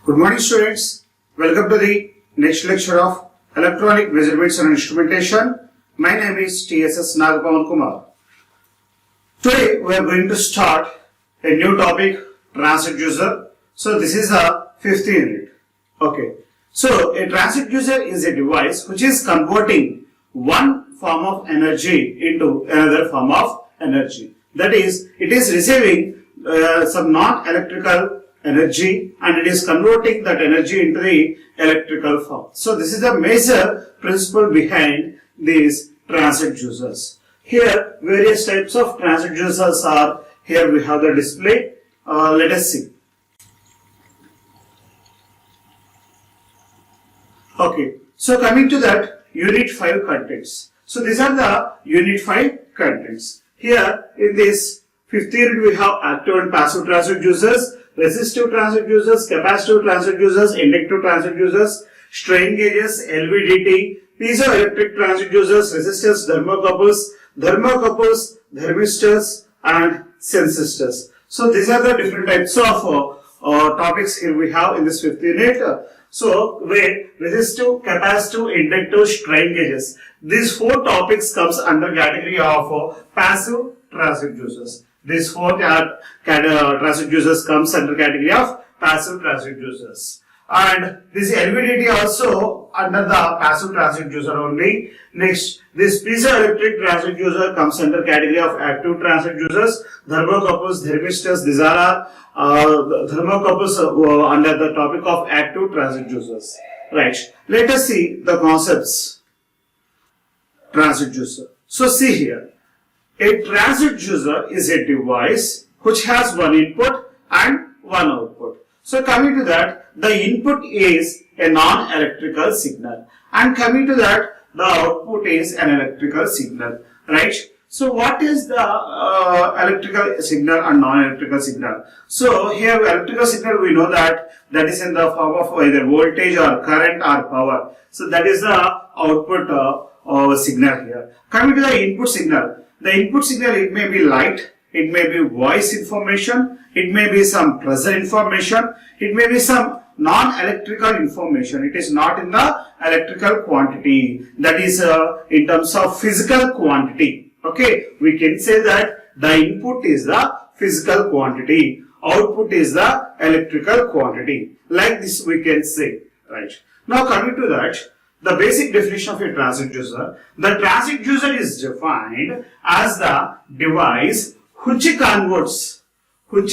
Good morning, students. Welcome to the next lecture of Electronic Measurements and Instrumentation. My name is TSS Nagapavan Kumar. Today we are going to start a new topic, transducer. So this is the fifth unit. Okay. So a transducer is a device which is converting one form of energy into another form of energy. That is, it is receiving some non-electrical energy and it is converting that energy into the electrical form. So this is the major principle behind these transducers. Here various types of transducers are. Here we have the display. Let us see. Okay, so coming to that, unit 5 contents. So these are the unit 5 contents. Here in this fifth unit we have active and passive transducers, resistive transducers, capacitive transducers, inductive transducers, strain gauges, LVDT, piezoelectric transducers, resistors, thermocouples, thermistors and sensistors. So these are the different types of topics here we have in this fifth unit. So where resistive, capacitive, inductive, strain gauges. These four topics comes under category of passive transducers. These four transducers comes under category of passive transducers. And this LVDT also under the passive transducer only. Next, this piezoelectric transducer comes under category of active transducers. Thermocouples, thermistors, these are thermocouples under the topic of active transducers. Right. Let us see the concepts. Transducer. So see here. A transducer is a device which has one input and one output. So coming to that, the input is a non-electrical signal and coming to that, the output is an electrical signal, right? So what is the electrical signal and non-electrical signal? So here electrical signal we know that is in the form of either voltage or current or power. So that is the output signal here. Coming to the input signal. The input signal, it may be light, it may be voice information, it may be some pressure information, it may be some non-electrical information. It is not in the electrical quantity. That is in terms of physical quantity. Okay, we can say that the input is the physical quantity, output is the electrical quantity. Like this we can say, right? Now coming to that, the basic definition of a transducer. The transducer is defined as the device which converts one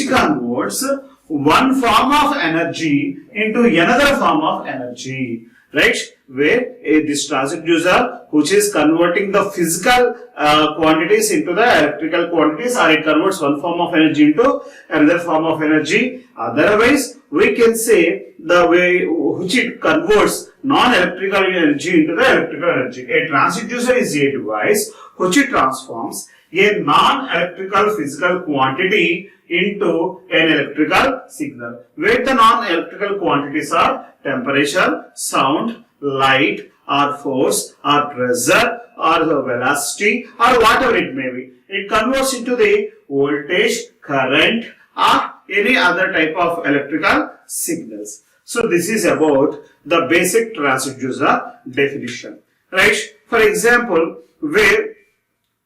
form of energy into another form of energy, right? Where this transducer which is converting the physical quantities into the electrical quantities, or it converts one form of energy into another form of energy. Otherwise, we can say the way which it converts non-electrical energy into the electrical energy. A transducer is a device which it transforms a non-electrical physical quantity into an electrical signal, where the non-electrical quantities are temperature, sound, light, or force, or pressure, or the velocity, or whatever it may be. It converts into the voltage, current, or any other type of electrical signals. So this is about the basic transducer definition, right? For example, where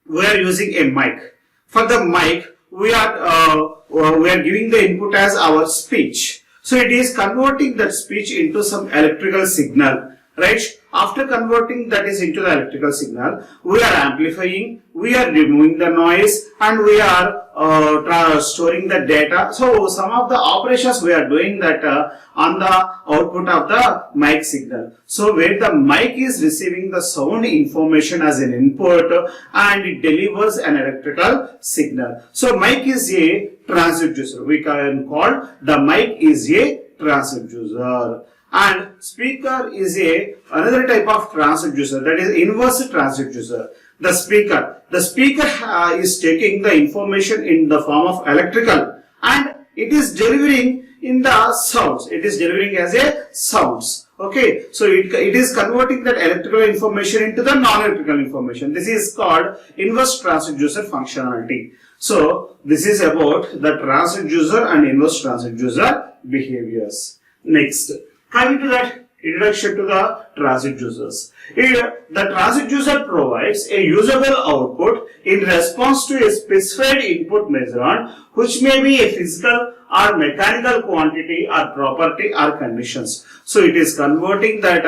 we are using a mic. For the mic, we are giving the input as our speech. So it is converting that speech into some electrical signal, right? After converting that is into the electrical signal, we are amplifying, we are removing the noise, and we are storing the data. So some of the operations we are doing that on the output of the mic signal. So where the mic is receiving the sound information as an input and it delivers an electrical signal. So mic is a transducer. We can call the mic is a transducer. And speaker is another type of transducer, that is inverse transducer. The speaker is taking the information in the form of electrical and it is delivering in the sounds. It is delivering as a sounds. Okay, so it is converting that electrical information into the non-electrical information. This is called inverse transducer functionality. So this is about the transducer and inverse transducer behaviors. Next, coming to that introduction to the transducers. Here, the transducer provides a usable output in response to a specified input measurement, which may be a physical or mechanical quantity or property or conditions. So it is converting that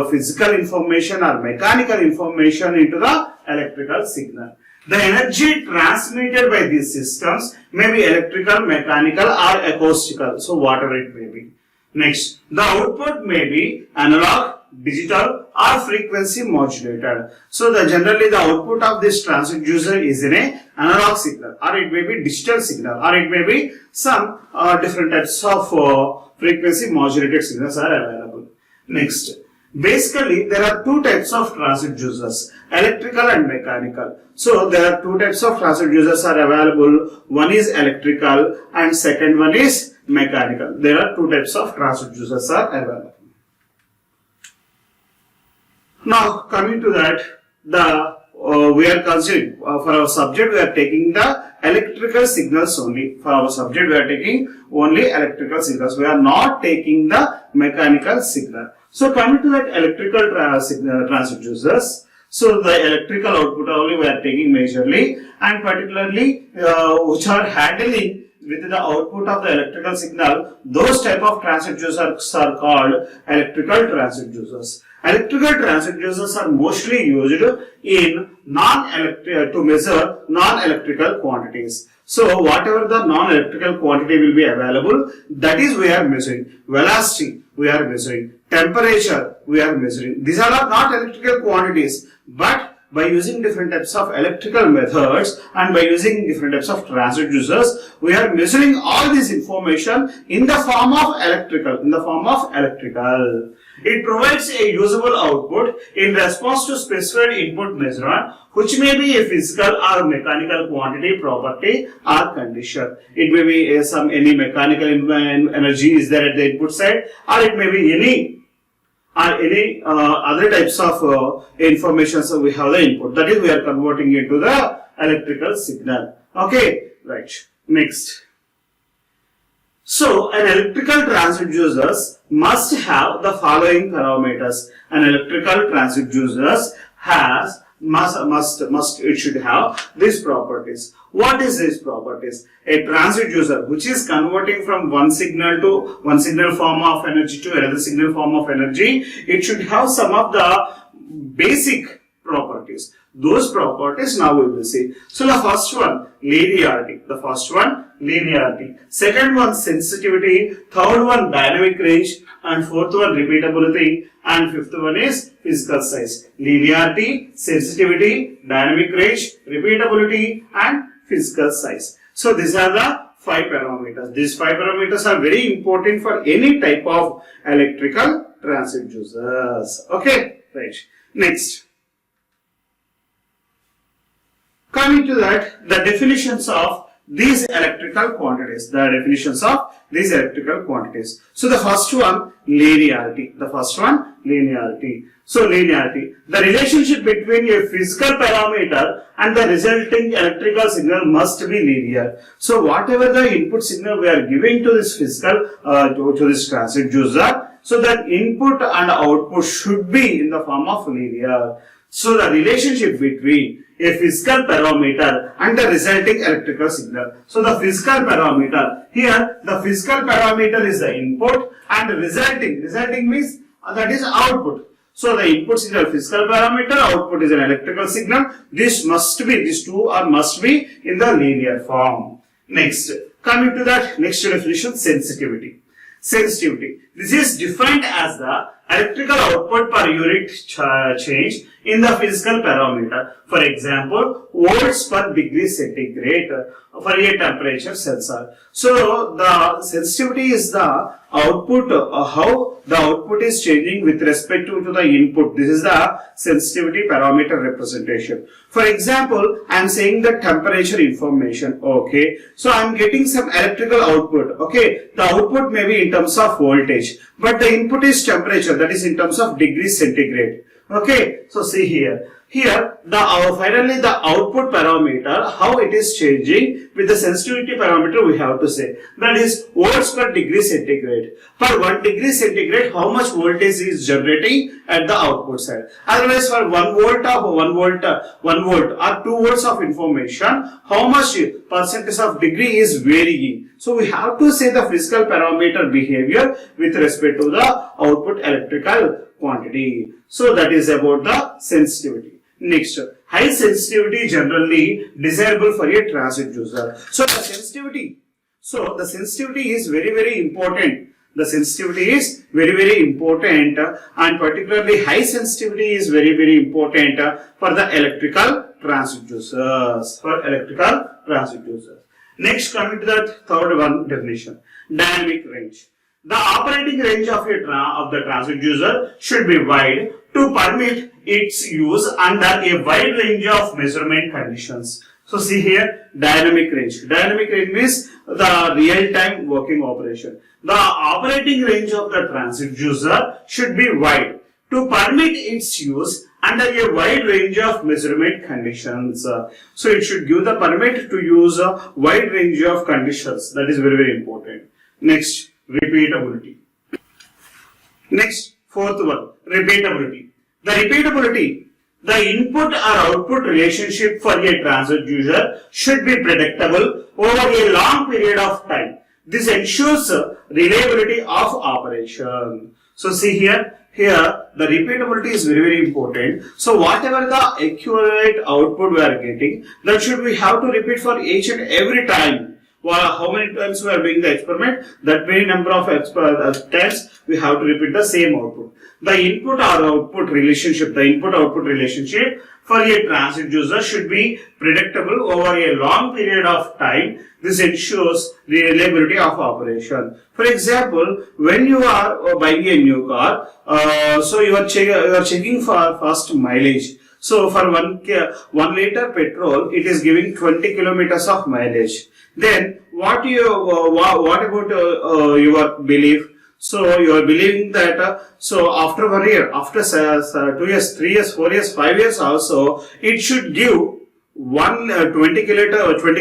physical information or mechanical information into the electrical signal. The energy transmitted by these systems may be electrical, mechanical or acoustical, so whatever it may be. Next, the output may be analog, digital or frequency modulated. So generally the output of this transducer is in a analog signal, or it may be digital signal, or it may be some different types of frequency modulated signals are available. Next, basically there are two types of transducers, electrical and mechanical. So there are two types of transducers are available. One is electrical and second one is mechanical. There are two types of transducers are available. Now coming to that, we are considering for our subject we are taking the electrical signals only. For our subject we are taking only electrical signals. We are not taking the mechanical signal. So coming to that electrical transducers. So the electrical output only we are taking majorly, and particularly which are handling with the output of the electrical signal, those type of transducers are called electrical transducers. Electrical transducers are mostly used in to measure non-electrical quantities. So whatever the non-electrical quantity will be available, that is we are measuring. Velocity we are measuring, temperature we are measuring. These are not electrical quantities, but by using different types of electrical methods and by using different types of transducers, we are measuring all this information in the form of electrical. It provides a usable output in response to specified input measurement, which may be a physical or mechanical quantity, property or condition. It may be any mechanical energy is there at the input side, or it may be any other types of information. So we have the input, that is we are converting into the electrical signal. Okay, right. Next. So an electrical transducers must have the following parameters. An electrical transducers it should have these properties. What is these properties? A transducer which is converting from one signal form of energy to another signal form of energy, it should have some of the basic properties. Those properties now we will see. So the first one, linearity. Second one, sensitivity. Third one, dynamic range. And fourth one, repeatability. And fifth one is physical size. Linearity, sensitivity, dynamic range, repeatability and physical size. So these are the 5 parameters. These 5 parameters are very important for any type of electrical transducers. Okay, right. Next. Coming to that, the definitions of these electrical quantities. So the first one, linearity. So linearity. The relationship between a physical parameter and the resulting electrical signal must be linear. So whatever the input signal we are giving to this physical, to this transducer, so that input and output should be in the form of linear. So the relationship between a physical parameter and the resulting electrical signal. So the physical parameter, here the physical parameter is the input and resulting means that is output. So the input signal physical parameter, output is an electrical signal. These two must be in the linear form. Next, coming to that next definition, sensitivity. This is defined as the electrical output per unit change in the physical parameter. For example, volts per degree centigrade for a temperature sensor. So the sensitivity is the output, how the output is changing with respect to the input. This is the sensitivity parameter representation. For example, I am saying the temperature information. Okay, so I am getting some electrical output. Okay, the output may be in terms of voltage, but the input is temperature, that is in terms of degree centigrade. Okay, so see here. Here, finally the output parameter, how it is changing with the sensitivity parameter we have to say. That is volts per degree centigrade. Per 1 degree centigrade, how much voltage is generating at the output side. Otherwise, for 1 volt of 1 volt or 2 volts of information, how much percentage of degree is varying. So we have to say the physical parameter behavior with respect to the output electrical quantity. So that is about the sensitivity. Next, high sensitivity generally desirable for a transducer. So the sensitivity is very important. The sensitivity is very important, and particularly high sensitivity is very important for the electrical transducers. Next, coming to the third one definition, dynamic range. The operating range of the transducer should be wide to permit its use under a wide range of measurement conditions. So see here, dynamic range. Dynamic range means the real-time working operation. The operating range of the transducer should be wide to permit its use under a wide range of measurement conditions. So it should give the permit to use a wide range of conditions. That is very important. Next, repeatability. Next, fourth one, repeatability. The input or output relationship for a transducer should be predictable over a long period of time. This ensures reliability of operation. So see here the repeatability is very important. So whatever the accurate output we are getting, that should we have to repeat for each and every time. Well, how many times we are doing the experiment, that many number of times we have to repeat the same output. The input or output relationship, for a transducer should be predictable over a long period of time. This ensures the reliability of operation. For example, when you are buying a new car, so you are checking for first mileage. So for 1 liter petrol, it is giving 20 kilometers of mileage. Then what about your belief? So you are believing that so after 1 year, after 2 years, 3 years, 4 years, 5 years also, it should give 20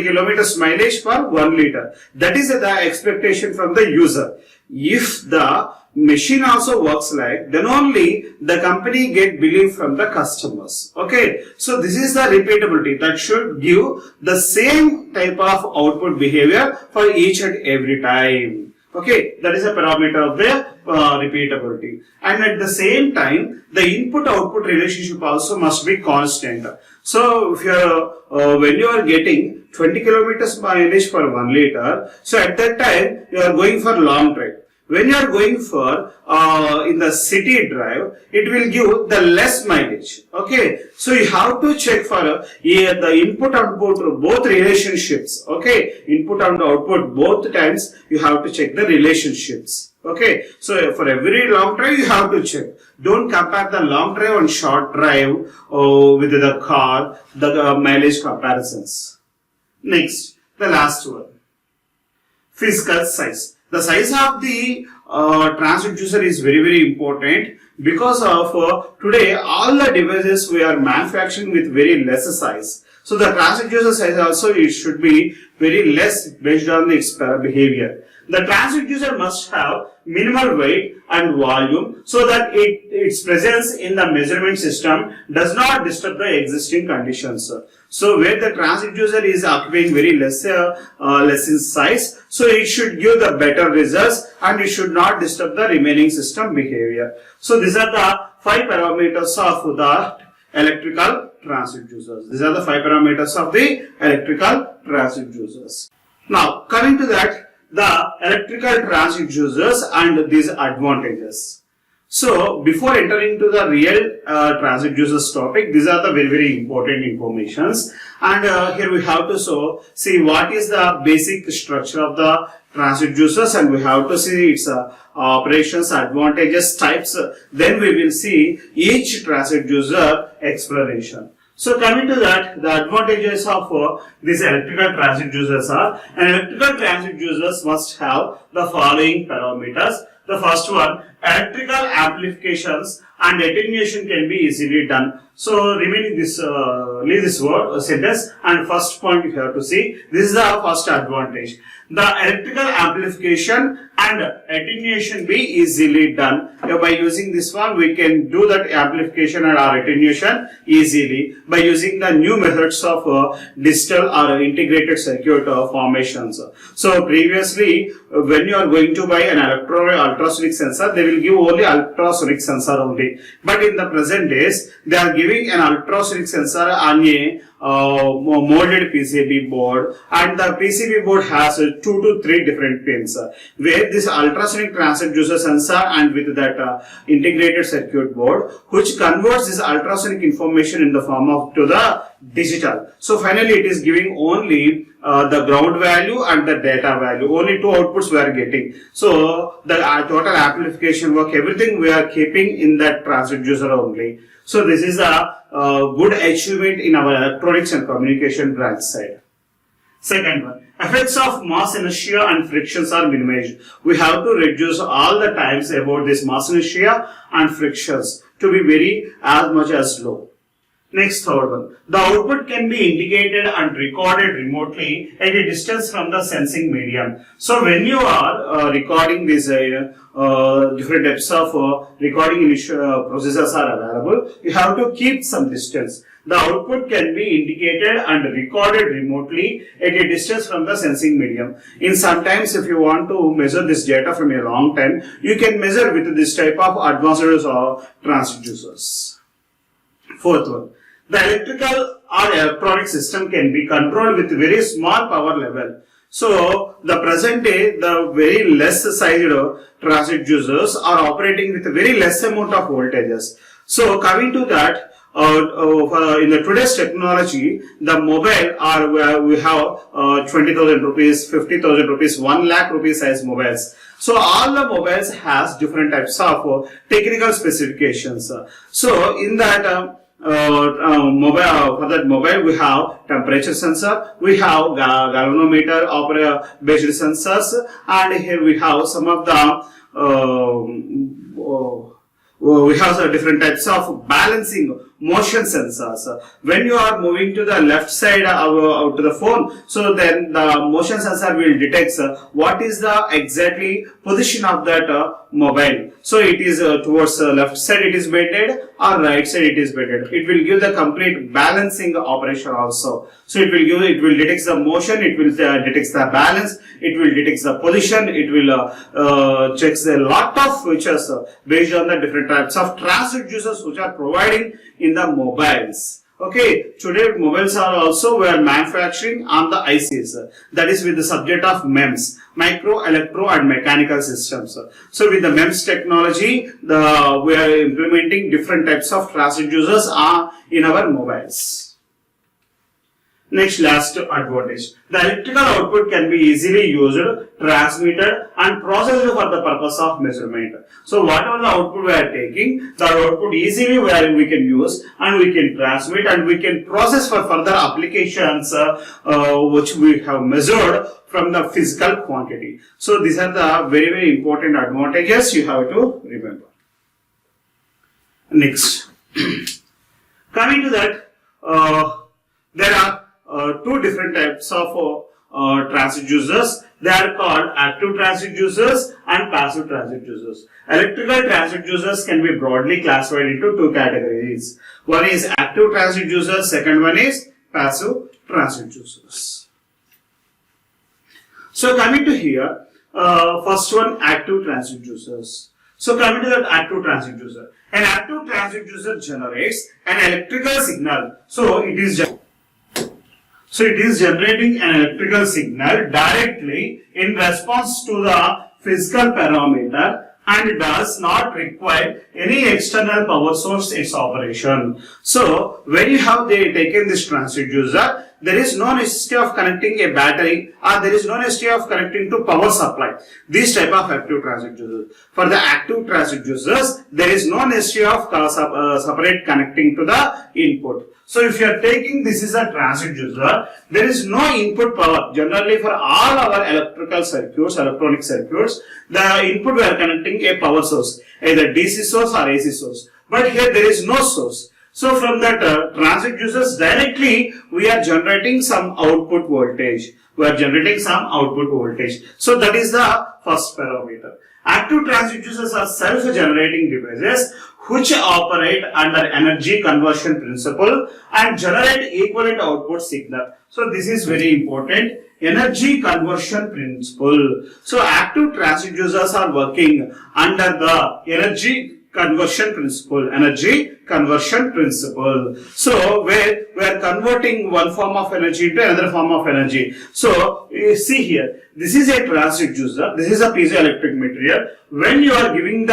kilometers mileage per 1 liter. That is the expectation from the user. If the machine also works like, then only the company get belief from the customers. Okay, so this is the repeatability that should give the same type of output behavior for each and every time. Okay, that is a parameter of the repeatability. And at the same time, the input-output relationship also must be constant. So if you are when you are getting 20 kilometers mileage per 1 liter, so at that time you are going for long drive. When you are going for in the city drive, it will give the less mileage. Okay, so you have to check for the input output both relationships. Okay, input and output both times you have to check the relationships. Okay, so for every long drive you have to check. Don't compare the long drive and short drive with the car, the mileage comparisons. Next, the last one, physical size. The size of the transducer is very important because of today all the devices we are manufacturing with very less size. So the transducer size also it should be very less based on its behavior. The transducer must have minimal weight and volume so that its presence in the measurement system does not disturb the existing conditions. So where the transducer is occupying very less in size, so it should give the better results and it should not disturb the remaining system behavior. So these are the 5 parameters of the electrical transducers. These are the 5 parameters of the electrical transducers. Now coming to that, the electrical transducers and these advantages. So before entering to the real transducers topic, these are the very important informations, and here we have to see what is the basic structure of the transducers, and we have to see its operations, advantages, types. Then we will see each transducer explanation. So coming to that, the advantages of these electrical transducers are, electrical transducers must have the following parameters. The first one, electrical amplifications and attenuation can be easily done. So remaining this, leave this word sentence, and first point you have to see. This is the first advantage. The electrical amplification and attenuation be easily done. By using this one, we can do that amplification and or attenuation easily by using the new methods of digital or integrated circuit formations. So previously, when you are going to buy an ultrasonic sensor, they will give only ultrasonic sensor only. But in the present days, they are giving an ultrasonic sensor on a molded PCB board, and the PCB board has 2 to 3 different pins where this ultrasonic transducer sensor and with that integrated circuit board which converts this ultrasonic information in the form of to the digital. So finally it is giving only the ground value and the data value. Only 2 outputs we are getting. So the total amplification work, everything we are keeping in that transducer only. So this is a good achievement in our electronics and communication branch side. Second one, effects of mass inertia and frictions are minimized. We have to reduce all the times about this mass inertia and frictions to be very as much as low. Next, third one. The output can be indicated and recorded remotely at a distance from the sensing medium. So when you are recording these different types of recording processors are available, you have to keep some distance. The output can be indicated and recorded remotely at a distance from the sensing medium. In sometimes if you want to measure this data from a long time, you can measure with this type of advanced transducers. Fourth one. The electrical or electronic system can be controlled with very small power level. So, the present day, the very less sized transducers are operating with very less amount of voltages. So, coming to that, in the today's technology, the mobile are we have 20,000 rupees, 50,000 rupees, 1 lakh rupees size mobiles. So all the mobiles has different types of technical specifications. So in that for that mobile we have temperature sensor, we have galvanometer based sensors, and here we have some of the we have different types of balancing motion sensors. When you are moving to the left side out to the phone, so then the motion sensor will detect what is the exactly position of that mobile. So it is towards left side it is bended or right side it is bended. It will give the complete balancing operation also. So it will detect the motion, it will detect the balance, it will detect the position, it will check a lot of features based on the different types of transducers which are providing in the mobiles. Okay, today mobiles are also we are manufacturing on the ICs, that is with the subject of MEMS, micro, electro and mechanical systems. So with the MEMS technology, we are implementing different types of transducers in our mobiles. Next, last advantage. The electrical output can be easily used, transmitted and processed for the purpose of measurement. So whatever the output we are taking, the output easily we can use and we can transmit and we can process for further applications which we have measured from the physical quantity. So these are the very, very important advantages you have to remember. Next. Coming to that, there are 2 different types of transducers. They are called active transducers and passive transducers. Electrical transducers can be broadly classified into 2 categories. One is active transducers, second one is passive transducers. So coming to here, first one, active transducers. So coming to that active transducer. An active transducer generates an electrical signal. So it is generating an electrical signal directly in response to the physical parameter and does not require any external power source its operation. So when you have taken this transducer, there is no necessity of connecting a battery, or there is no necessity of connecting to power supply. These type of active transducers. For the active transducers, there is no necessity of separate connecting to the input. So if you are taking this is a transducer, there is no input power. Generally for all our electrical circuits, electronic circuits, the input we are connecting a power source, either DC source or AC source. But here there is no source. So from that transducers directly we are generating some output voltage. We are generating some output voltage. So that is the first parameter. Active transducers are self-generating devices which operate under energy conversion principle and generate equivalent output signal. So this is very important. Energy conversion principle. So active transducers are working under the energy conversion principle. Energy conversion principle. So where we are converting one form of energy into another form of energy. So you see here, this is a transducer. This is a piezoelectric material. When you are giving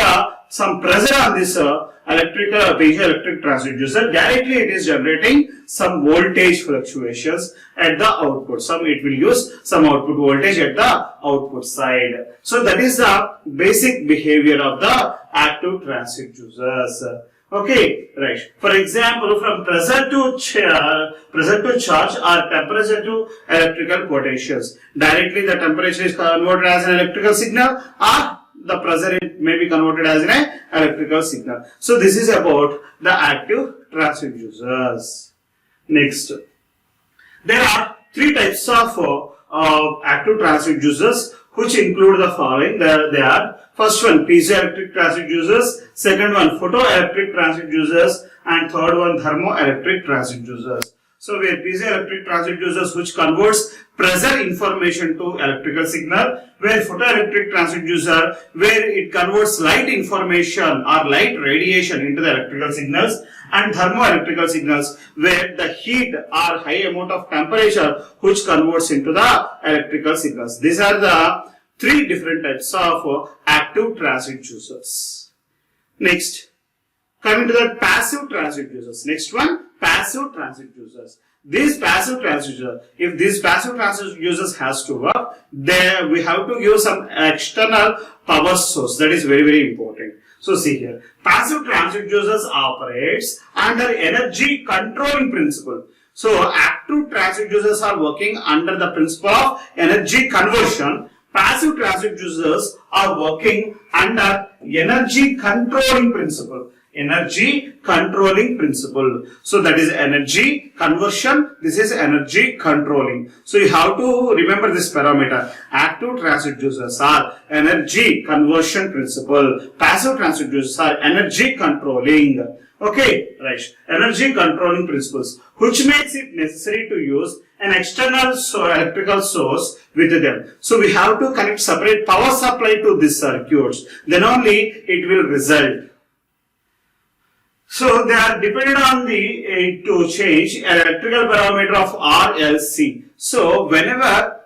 some pressure on this piezoelectric transducer, directly it is generating some voltage fluctuations at the output. It will use some output voltage at the output side. So that is the basic behavior of the active transducers. Okay, right. For example, from pressure to charge or temperature to electrical potentials. Directly the temperature is converted as an electrical signal, or the pressure may be converted as an electrical signal. So this is about the active transducers. Next, there are three types of active transducers which include the following. They are first one piezoelectric transducers, second one photoelectric transducers, and third one thermoelectric transducers. So where piezoelectric transducers which converts pressure information to electrical signal, where photoelectric transducer where it converts light information or light radiation into the electrical signals, and thermoelectrical signals where the heat or high amount of temperature which converts into the electrical signals. These are the three different types of active transducers. Next, coming to the passive transducers. Next one, passive transducers. These passive transducers, if these passive transducers has to work, then we have to use some external power source. That is very, very important. So see here, passive transducers operates under energy controlling principle. So active transducers are working under the principle of energy conversion. Passive transducers are working under energy controlling principle. Energy controlling principle. So that is energy conversion. This is energy controlling. So you have to remember this parameter. Active transducers are energy conversion principle. Passive transducers are energy controlling. Okay, right. Energy controlling principles, which makes it necessary to use an external electrical source with them. So we have to connect separate power supply to these circuits. Then only it will result. So they are dependent on the to change electrical parameter of RLC. So whenever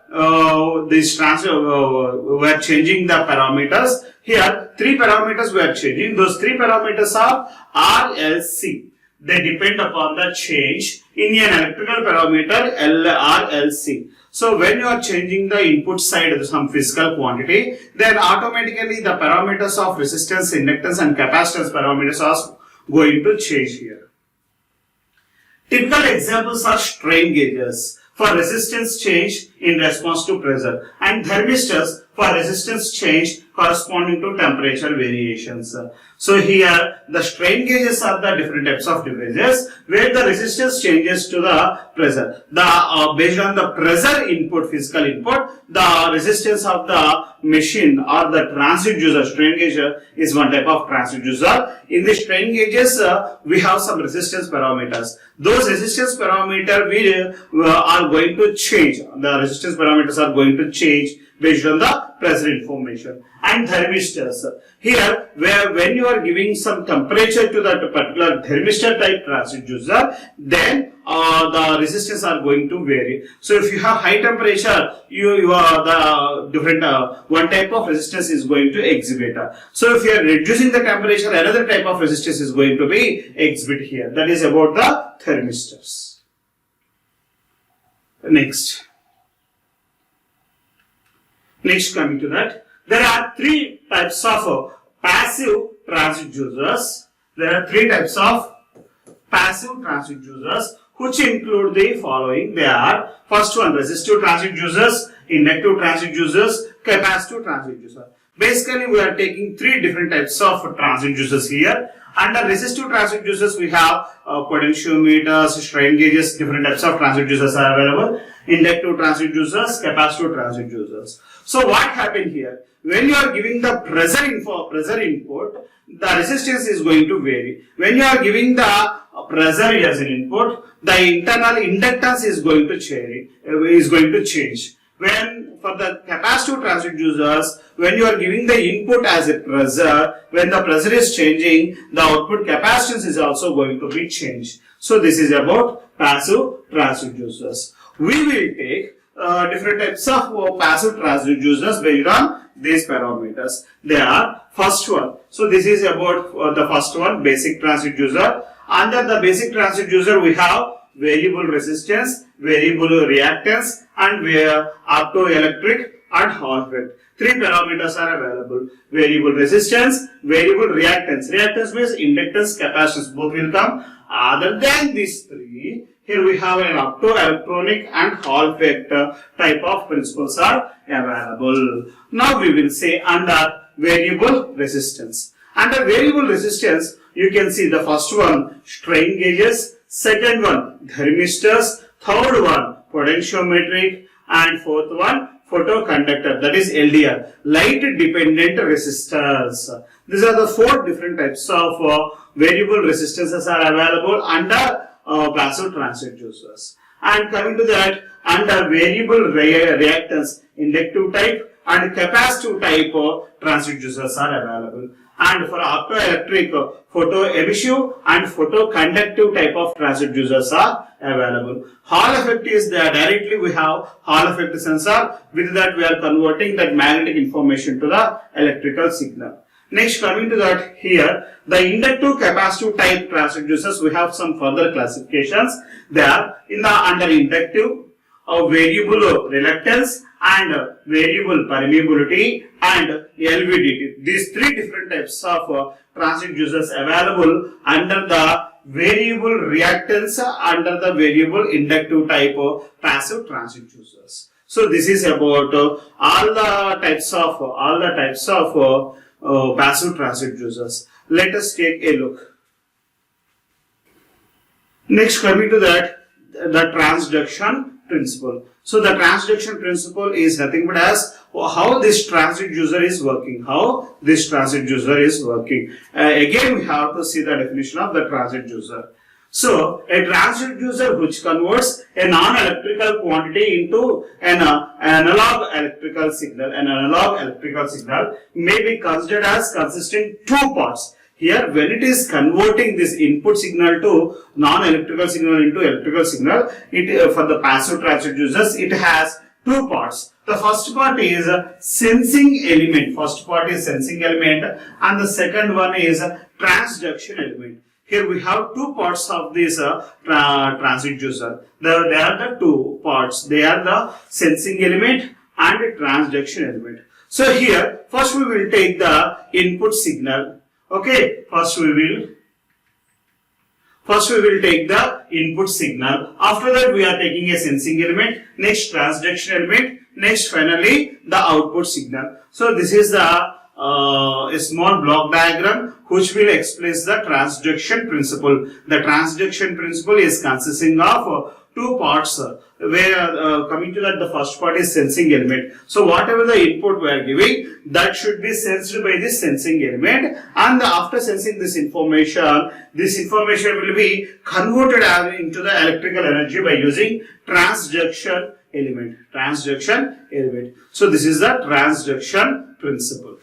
this we are changing the parameters, here three parameters we are changing. Those three parameters are RLC. They depend upon the change in an electrical parameter RLC. So when you are changing the input side of some physical quantity, then automatically the parameters of resistance, inductance and capacitance parameters are going to change here. Typical examples are strain gauges for resistance change in response to pressure, and thermistors for resistance change corresponding to temperature variations. So here the strain gauges are the different types of devices where the resistance changes to the pressure. Based on the pressure input, physical input, the resistance of the machine or the transducer, strain gauge is one type of transducer. In the strain gauges, we have some resistance parameters. Those resistance parameters are going to change. The resistance parameters are going to change based on the pressure information. And thermistors, here where when you are giving some temperature to that particular thermistor type transducer, then the resistance are going to vary. So if you have high temperature, you are the different one type of resistance is going to exhibit. So if you are reducing the temperature, another type of resistance is going to be exhibit here. That is about the thermistors. Next coming to that, there are three types of passive transducers. There are three types of passive transducers which include the following. They are, first one, resistive transducers, inductive transducers, capacitive transducer. Basically, we are taking three different types of transducers here. Under resistive transducers, we have potentiometers, strain gauges, different types of transducers are available. Inductive transducers, capacitive transducers. So what happened here? When you are giving the pressure input, the resistance is going to vary. When you are giving the pressure as an input, the internal inductance is going to change. When for the capacitive transducers, when you are giving the input as a pressure, when the pressure is changing, the output capacitance is also going to be changed. So this is about passive transducers. We will take different types of passive transducers based on these parameters. They are, first one. So this is about the first one, basic transducer. Under the basic transducer, we have variable resistance, variable reactance, and optoelectric and Hall effect. Three parameters are available: variable resistance, variable reactance. Reactance means inductance, capacitance, both will come. Other than these three, here we have an optoelectronic and Hall effect type of principles are available. Now we will say under variable resistance. Under variable resistance, you can see the first one, strain gauges, second one, thermistors, third one, potentiometric, and fourth one, photoconductor, that is LDR, light dependent resistors. These are the four different types of variable resistances are available under passive transducers. And coming to that, under variable reactance, inductive type and capacitive type transducers are available. And for optoelectric, photoemissive and photoconductive type of transducers are available. Hall effect is there. Directly we have Hall effect sensor. With that we are converting that magnetic information to the electrical signal. Next, coming to that, here the inductive capacitive type transducers, we have some further classifications. They are in the under inductive, variable reluctance and variable permeability and LVDT. These three different types of transducers available under the variable reactance, under the variable inductive type of passive transducers. So this is about all the types of passive transducers. Let us take a look. Next, coming to that, the transduction principle. So the transduction principle is nothing but as how this transducer is working. Again, we have to see the definition of the transducer. So a transducer which converts a non-electrical quantity into an analog electrical signal. An analog electrical signal may be considered as consisting two parts. Here, when it is converting this input signal to non-electrical signal into electrical signal, for the passive transducers, it has two parts. The first part is sensing element. And the second one is transduction element. Here we have two parts of this transducer. They are the two parts. They are the sensing element and transduction element. So here, first we will take the input signal. Okay, first we will take the input signal. After that, we are taking a sensing element. Next, transduction element. Next, finally, the output signal. So this is the a small block diagram which will explain the transduction principle. The transduction principle is consisting of two parts, where coming to that, the first part is sensing element. So whatever the input we are giving, that should be sensed by this sensing element, and after sensing this information will be converted into the electrical energy by using transduction element. So this is the transduction principle.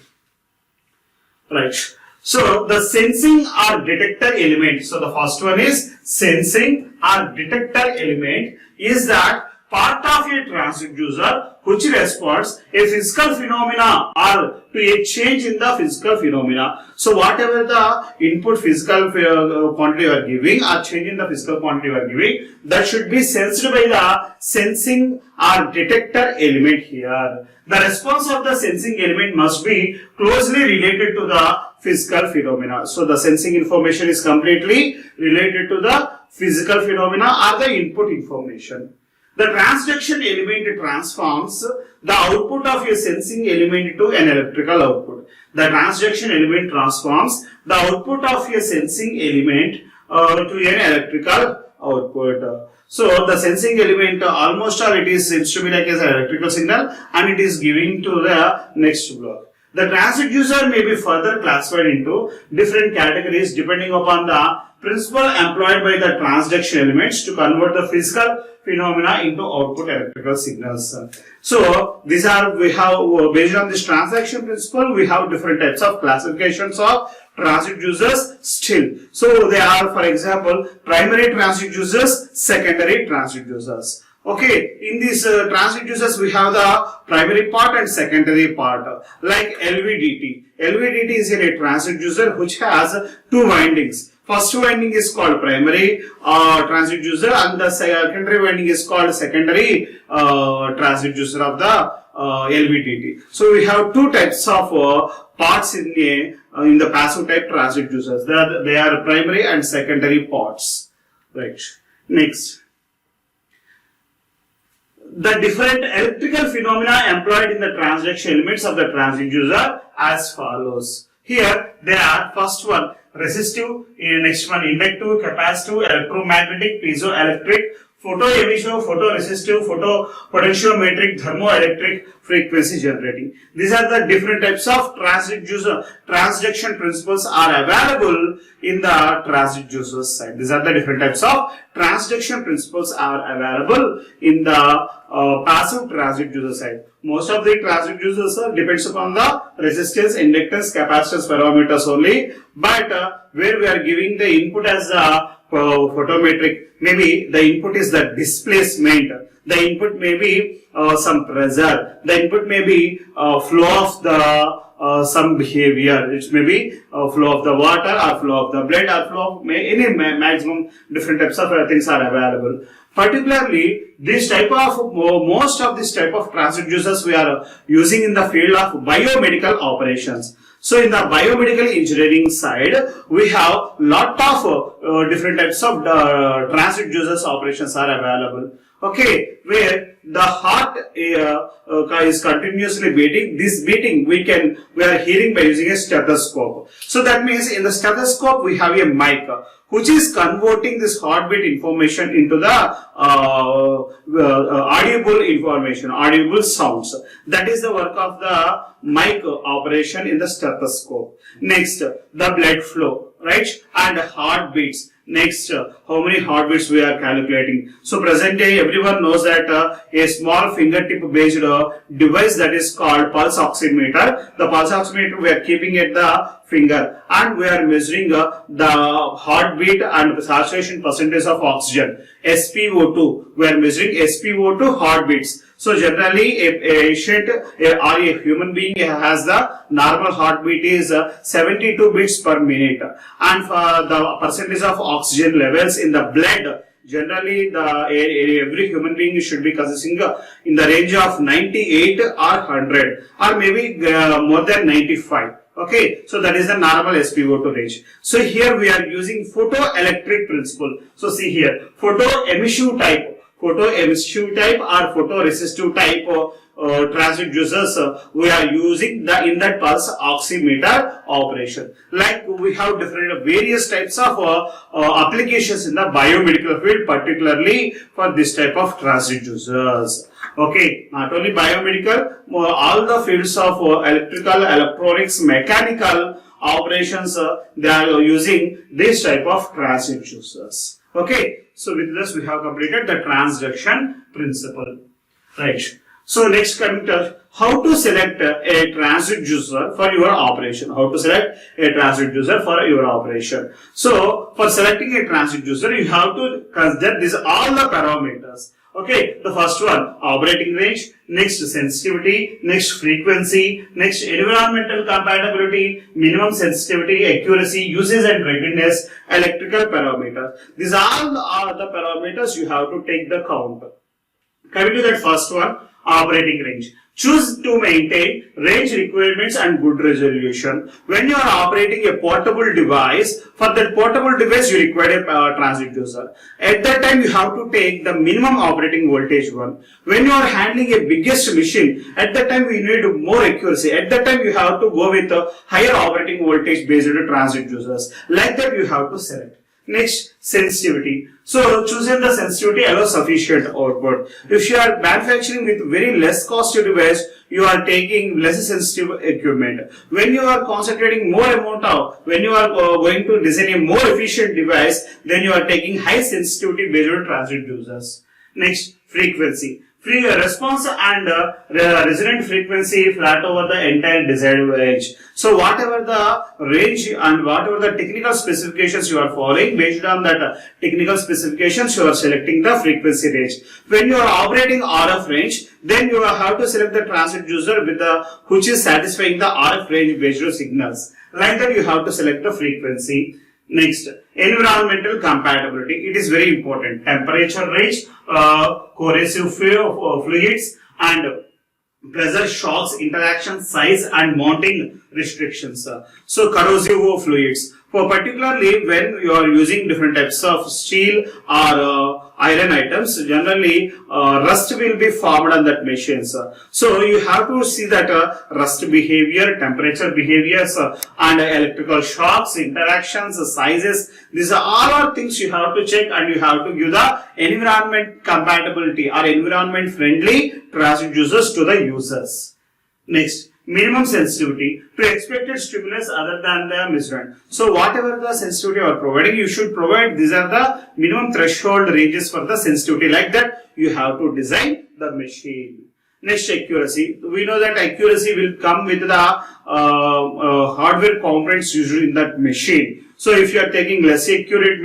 Right. So the sensing or detector element. So the first one is sensing or detector element is that part of a transducer which responds a physical phenomena or to a change in the physical phenomena. So whatever the input physical quantity you are giving or change in the physical quantity you are giving, that should be sensed by the sensing or detector element here. The response of the sensing element must be closely related to the physical phenomena. So the sensing information is completely related to the physical phenomena or the input information. The transduction element transforms the output of a sensing element to an electrical output. The transduction element transforms the output of a sensing element to an electrical output. So the sensing element almost all it is seems to be like as an electrical signal and it is giving to the next block. The transducer may be further classified into different categories depending upon the principle employed by the transduction elements to convert the physical phenomena into output electrical signals. So these are, we have based on this transaction principle, we have different types of classifications of transducers still. So they are, for example, primary transducers, secondary transducers. Okay, in these transducers we have the primary part and secondary part, like LVDT. LVDT is a transducer which has two windings. First winding is called primary transducer and the secondary winding is called secondary transducer of the LVDT. So we have two types of parts in the passive type transducers. They are primary and secondary parts. Right. Next. The different electrical phenomena employed in the transduction elements of the transducer as follows. Here they are: first one resistive, next one inductive, capacitive, electromagnetic, piezoelectric, photoemittive, photoresistive, photopotentiometric, thermoelectric, frequency generating. These are the different types of transduction principles are available in the transducer side. These are the different types of transduction principles are available in the passive transducer side. Most of the transducers depends upon the resistance, inductance, capacitance, parameters only. But where we are giving the input as the photometric, maybe the input is the displacement. The input may be some pressure. The input may be flow of the some behavior. It may be flow of the water or flow of the blood or flow of any maximum different types of things are available. Particularly, this type of most of this type of transducers we are using in the field of biomedical operations. So in the biomedical engineering side, we have lot of different types of transducers operations are available. Okay, where the heart is continuously beating. This beating we are hearing by using a stethoscope. So that means in the stethoscope we have a mic which is converting this heartbeat information into the audible information, audible sounds. That is the work of the mic operation in the stethoscope. Next, the blood flow, right, and heartbeats. Next, how many heartbeats we are calculating. So present day everyone knows that a small fingertip based device that is called pulse oximeter. The pulse oximeter we are keeping at the finger and we are measuring the heartbeat and the saturation percentage of oxygen. SpO2. We are measuring SpO2 heartbeats. So generally a patient or a human being has the normal heartbeat is 72 beats per minute, and for the percentage of oxygen levels in the blood, generally every human being should be consisting in the range of 98 or 100 or maybe more than 95. Okay, so that is the normal SpO2 range. So here we are using photoelectric principle. So see here, photoemissive type or photoresistive type transducers we are using in that pulse oximeter operation. Like we have different various types of applications in the biomedical field, particularly for this type of transducers. Okay, not only biomedical, all the fields of electrical, electronics, mechanical operations, they are using this type of transducers. Okay, so with this we have completed the transduction principle. Right. So next coming to how to select a transducer for your operation. How to select a transducer for your operation. So for selecting a transducer, you have to consider these all the parameters. Okay, the first one, operating range, next sensitivity, next frequency, next environmental compatibility, minimum sensitivity, accuracy, usage and ruggedness, electrical parameters. These all are the parameters you have to take the count. Coming to that first one, operating range. Choose to maintain range requirements and good resolution. When you are operating a portable device, for that portable device you require a transducer. At that time you have to take the minimum operating voltage one. When you are handling a biggest machine, at that time we need more accuracy. At that time you have to go with a higher operating voltage based transducers. Like that you have to select. Next, sensitivity. So, choosing the sensitivity allows sufficient output. If you are manufacturing with very less costly device, you are taking less sensitive equipment. When you are concentrating more amount of, when you are going to design a more efficient device, then you are taking high sensitivity based on transducers. Next, frequency. Free response and resonant frequency flat over the entire desired range. So whatever the range and whatever the technical specifications you are following, based on that technical specifications you are selecting the frequency range. When you are operating RF range, then you have to select the transducer with the which is satisfying the RF range based signals. Like that you have to select the frequency. Next, environmental compatibility. It is very important. Temperature range, corrosive fluids, and pressure shocks, interaction size, and mounting restrictions. So, corrosive fluids. For particularly when you are using different types of steel or iron items, generally rust will be formed on that machines. So you have to see that rust behavior, temperature behaviors, and electrical shocks, interactions, sizes. These are all things you have to check, and you have to give the environment compatibility or environment friendly transducers to the users. Next, minimum sensitivity to expected stimulus other than the measurement. So whatever the sensitivity you are providing, you should provide, these are the minimum threshold ranges for the sensitivity. Like that, you have to design the machine. Next, accuracy. We know that accuracy will come with the hardware components usually in that machine. So if you are taking less accurate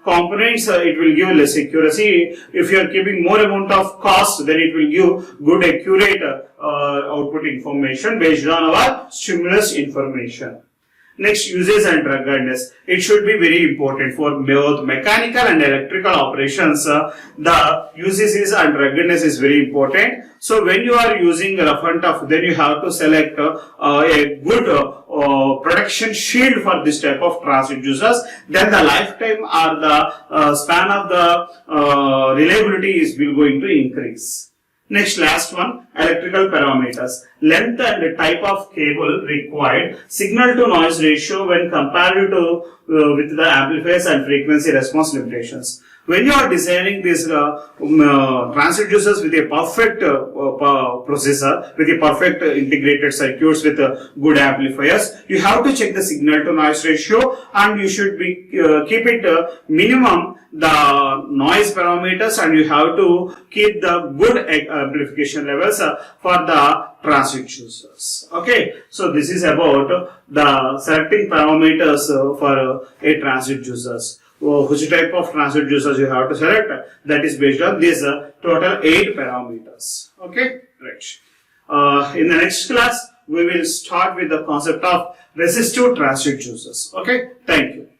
components, it will give less accuracy. If you are keeping more amount of cost, then it will give good accurate output information based on our stimulus information. Next, uses and ruggedness. It should be very important for both mechanical and electrical operations. The uses and ruggedness is very important. So when you are using rough and tough, then you have to select a good protection shield for this type of transducers. Then the lifetime or the span of the reliability is going to increase. Next, last one, electrical parameters. Length and type of cable required, signal to noise ratio when compared to with the amplifiers and frequency response limitations. When you are designing these transducers with a perfect processor, with a perfect integrated circuits with good amplifiers, you have to check the signal to noise ratio, and you should be keep it minimum the noise parameters, and you have to keep the good amplification levels for the transducers. Okay, so this is about the selecting parameters for a transducers. Which type of transducers you have to select, that is based on this total 8 parameters. Okay, right. In the next class, we will start with the concept of resistive transducers. Okay, thank you.